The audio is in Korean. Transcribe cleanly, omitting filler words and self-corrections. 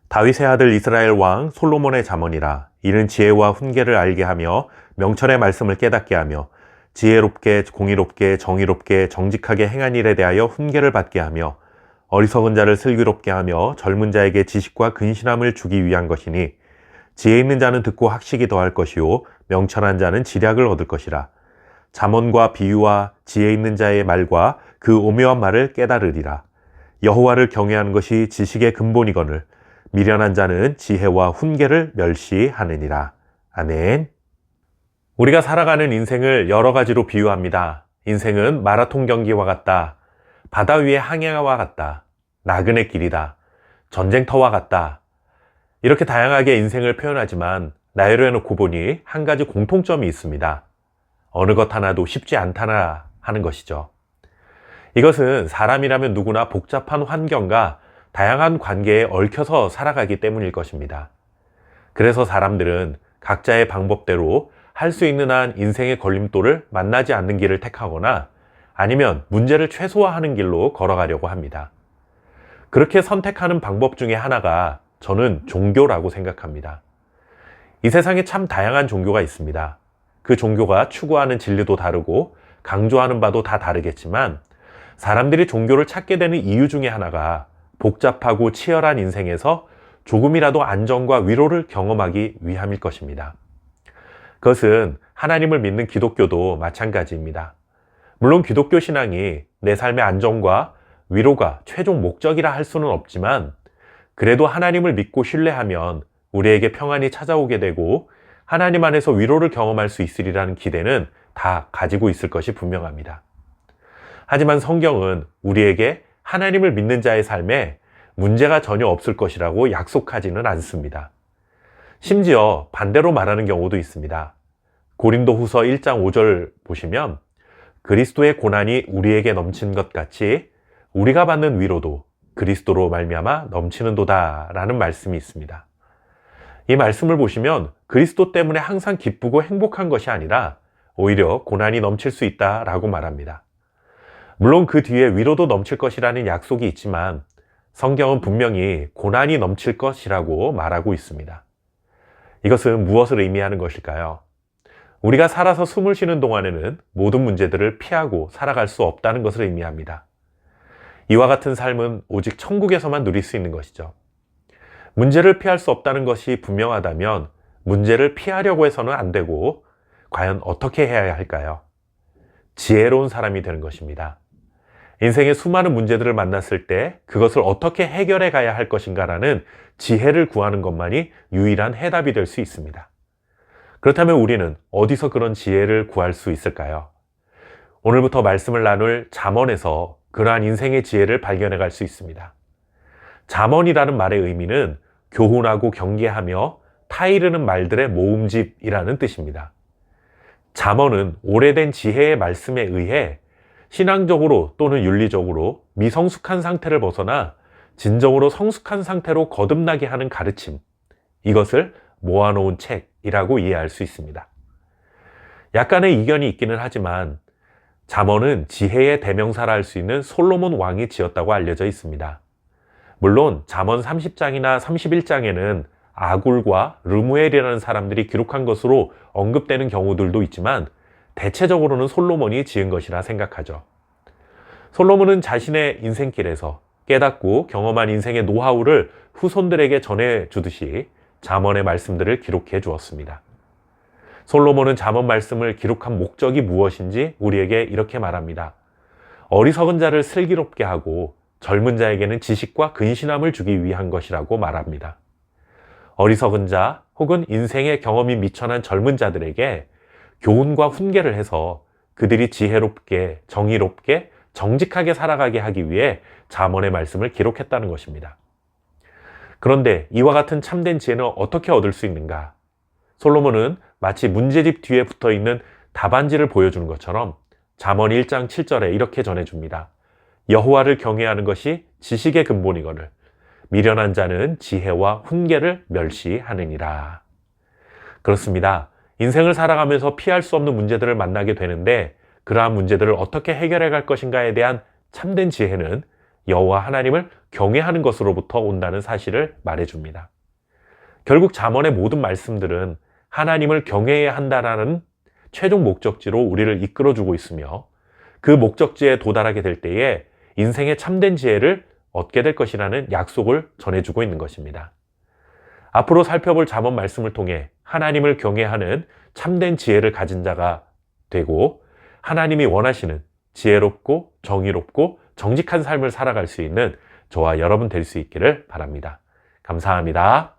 다윗의 아들 이스라엘 왕 솔로몬의 잠언이라. 이는 지혜와 훈계를 알게 하며 명철의 말씀을 깨닫게 하며 지혜롭게 공의롭게 정의롭게 정직하게 행한 일에 대하여 훈계를 받게 하며 어리석은 자를 슬기롭게 하며 젊은 자에게 지식과 근신함을 주기 위한 것이니, 지혜 있는 자는 듣고 학식이 더할 것이요 명철한 자는 지략을 얻을 것이라. 잠언과 비유와 지혜 있는 자의 말과 그 오묘한 말을 깨달으리라. 여호와를 경외하는 것이 지식의 근본이거늘 미련한 자는 지혜와 훈계를 멸시하느니라. 아멘. 우리가 살아가는 인생을 여러 가지로 비유합니다. 인생은 마라톤 경기와 같다. 바다 위의 항해와 같다. 나그네 길이다. 전쟁터와 같다. 이렇게 다양하게 인생을 표현하지만 나열해 놓고 보니 한 가지 공통점이 있습니다. 어느 것 하나도 쉽지 않다나 하는 것이죠. 이것은 사람이라면 누구나 복잡한 환경과 다양한 관계에 얽혀서 살아가기 때문일 것입니다. 그래서 사람들은 각자의 방법대로 할 수 있는 한 인생의 걸림돌을 만나지 않는 길을 택하거나 아니면 문제를 최소화하는 길로 걸어가려고 합니다. 그렇게 선택하는 방법 중에 하나가 저는 종교라고 생각합니다. 이 세상에 참 다양한 종교가 있습니다. 그 종교가 추구하는 진리도 다르고 강조하는 바도 다 다르겠지만, 사람들이 종교를 찾게 되는 이유 중에 하나가 복잡하고 치열한 인생에서 조금이라도 안정과 위로를 경험하기 위함일 것입니다. 그것은 하나님을 믿는 기독교도 마찬가지입니다. 물론 기독교 신앙이 내 삶의 안정과 위로가 최종 목적이라 할 수는 없지만, 그래도 하나님을 믿고 신뢰하면 우리에게 평안이 찾아오게 되고 하나님 안에서 위로를 경험할 수 있으리라는 기대는 다 가지고 있을 것이 분명합니다. 하지만 성경은 우리에게 하나님을 믿는 자의 삶에 문제가 전혀 없을 것이라고 약속하지는 않습니다. 심지어 반대로 말하는 경우도 있습니다. 고린도후서 1장 5절 보시면, 그리스도의 고난이 우리에게 넘친 것 같이 우리가 받는 위로도 그리스도로 말미암아 넘치는도다 라는 말씀이 있습니다. 이 말씀을 보시면 그리스도 때문에 항상 기쁘고 행복한 것이 아니라 오히려 고난이 넘칠 수 있다라고 말합니다. 물론 그 뒤에 위로도 넘칠 것이라는 약속이 있지만 성경은 분명히 고난이 넘칠 것이라고 말하고 있습니다. 이것은 무엇을 의미하는 것일까요? 우리가 살아서 숨을 쉬는 동안에는 모든 문제들을 피하고 살아갈 수 없다는 것을 의미합니다. 이와 같은 삶은 오직 천국에서만 누릴 수 있는 것이죠. 문제를 피할 수 없다는 것이 분명하다면 문제를 피하려고 해서는 안 되고, 과연 어떻게 해야 할까요? 지혜로운 사람이 되는 것입니다. 인생의 수많은 문제들을 만났을 때 그것을 어떻게 해결해 가야 할 것인가라는 지혜를 구하는 것만이 유일한 해답이 될 수 있습니다. 그렇다면 우리는 어디서 그런 지혜를 구할 수 있을까요? 오늘부터 말씀을 나눌 잠언에서 그러한 인생의 지혜를 발견해 갈 수 있습니다. 잠언이라는 말의 의미는 교훈하고 경계하며 타이르는 말들의 모음집이라는 뜻입니다. 잠언은 오래된 지혜의 말씀에 의해 신앙적으로 또는 윤리적으로 미성숙한 상태를 벗어나 진정으로 성숙한 상태로 거듭나게 하는 가르침, 이것을 모아놓은 책이라고 이해할 수 있습니다. 약간의 이견이 있기는 하지만 잠언은 지혜의 대명사라 할 수 있는 솔로몬 왕이 지었다고 알려져 있습니다. 물론 잠언 30장이나 31장에는 아굴과 르무엘이라는 사람들이 기록한 것으로 언급되는 경우들도 있지만 대체적으로는 솔로몬이 지은 것이라 생각하죠. 솔로몬은 자신의 인생길에서 깨닫고 경험한 인생의 노하우를 후손들에게 전해주듯이 잠언의 말씀들을 기록해 주었습니다. 솔로몬은 잠언 말씀을 기록한 목적이 무엇인지 우리에게 이렇게 말합니다. 어리석은 자를 슬기롭게 하고 젊은 자에게는 지식과 근신함을 주기 위한 것이라고 말합니다. 어리석은 자 혹은 인생의 경험이 미천한 젊은 자들에게 교훈과 훈계를 해서 그들이 지혜롭게, 정의롭게, 정직하게 살아가게 하기 위해 잠언의 말씀을 기록했다는 것입니다. 그런데 이와 같은 참된 지혜는 어떻게 얻을 수 있는가? 솔로몬은 마치 문제집 뒤에 붙어 있는 답안지를 보여주는 것처럼 잠언 1장 7절에 이렇게 전해줍니다. 여호와를 경외하는 것이 지식의 근본이거늘 미련한 자는 지혜와 훈계를 멸시하느니라. 그렇습니다. 인생을 살아가면서 피할 수 없는 문제들을 만나게 되는데 그러한 문제들을 어떻게 해결해 갈 것인가에 대한 참된 지혜는 여호와 하나님을 경외하는 것으로부터 온다는 사실을 말해줍니다. 결국 잠언의 모든 말씀들은 하나님을 경외해야 한다라는 최종 목적지로 우리를 이끌어주고 있으며 그 목적지에 도달하게 될 때에 인생의 참된 지혜를 얻게 될 것이라는 약속을 전해주고 있는 것입니다. 앞으로 살펴볼 잠언 말씀을 통해 하나님을 경외하는 참된 지혜를 가진 자가 되고 하나님이 원하시는 지혜롭고 정의롭고 정직한 삶을 살아갈 수 있는 저와 여러분 될 수 있기를 바랍니다. 감사합니다.